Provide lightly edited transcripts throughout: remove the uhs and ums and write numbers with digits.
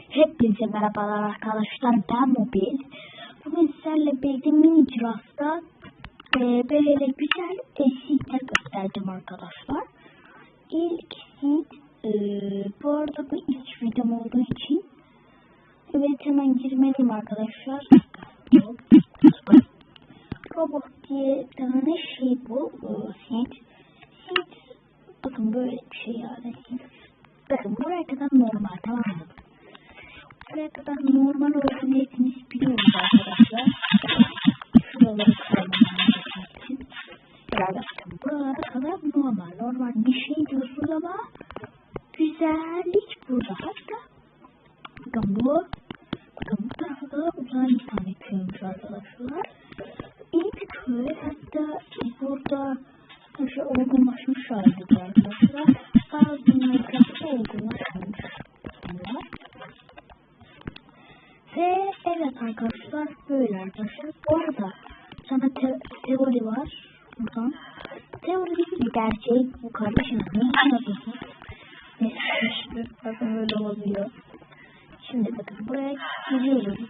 Hepinize merhabalar arkadaşlar, ben Mobil. Bugün sizlerle birlikte Minecraft'ta böyle güzel seedler göstereceğim arkadaşlar. İlk seed, bu arada bu ilk videom olduğu için evet hemen girmeliyim arkadaşlar. Robot diye tane şey bu seed. Bakın böyle bir şey yani. Bakın buraya kadar normal, tamam mı? Buraya kadar normal olduğunu hepiniz biliyoruz arkadaşlar. Şuraları kaybolmak için. Bakın buralara kadar normal bir şey diyorsunuz ama güzellik burada. Hatta bakın bu tarafa da uzay bir tane köymüş arkadaşlar. İlk köy, hatta burada şey olgunlaşmış halde arkadaşlar. Bazı Minecraft'ta olgunlaşmış. Ve evet arkadaşlar, böyle arkadaşlar. Bu arada sana teori var. Buradan. Teori değil mi? Gerçek bu kardeşim. Ne anlatıyorsun? Neyse, bakın öyle oluyor. Şimdi bakın buraya giriyoruz.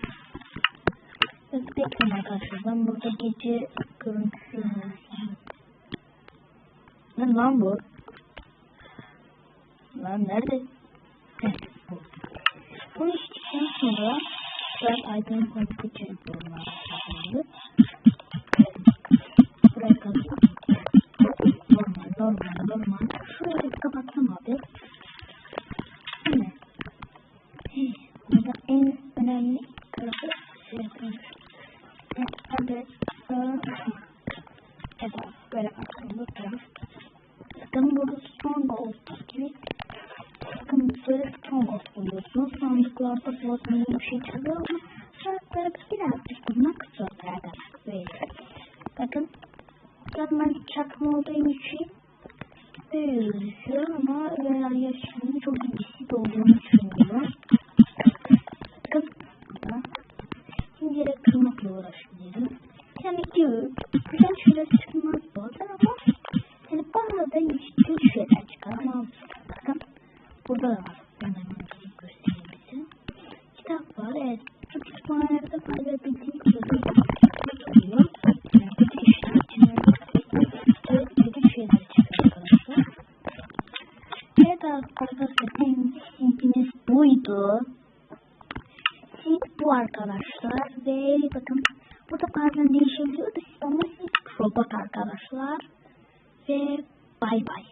Bekleyin arkadaşlar. Ben burada gece görüntüsü. Ne lan bu? Lan nerede? Bu. Bunu içtikten sonra ben aydın kontrol çekiyorum arkadaşlar. Buraya kadar. Normal. Şurayı kapattım abi. Şimdi. Burada en önemli tarafı şey yapıyoruz. Evet. Evet. Böyle bakalım bu taraf. Bakın burada stronghold gibi. Bakın böyle stronghold buluyorsunuz. Sandıklarda falan bir şey çıkıyor ama şartları birazcık bulmak zor arkadaşlar. Böyle. Bakın. Ben çakma olduğum için böyle gözüküyor ama veya yaşamın çok ilgisiz olduğunu düşünüyorum. Bakın. Şimdi yere kırmakla uğraşmıyorum. Yani güzel şeyler çıkmaz zaten ama yani bazen hiç şeyler çıkar ama bakın burada da var. Ben hemen göstereyim size. Kitap var, evet. Şu kütüphanelerde böyle bildiğim kadarıyla oluyor. Kötü şeyler çıkıyor arkadaşlar. Evet arkadaşlar, seedimiz buydu. Seed bu arkadaşlar ve bakın burada bazen değişebiliyordu ama siz robot arkadaşlar ve bay bay.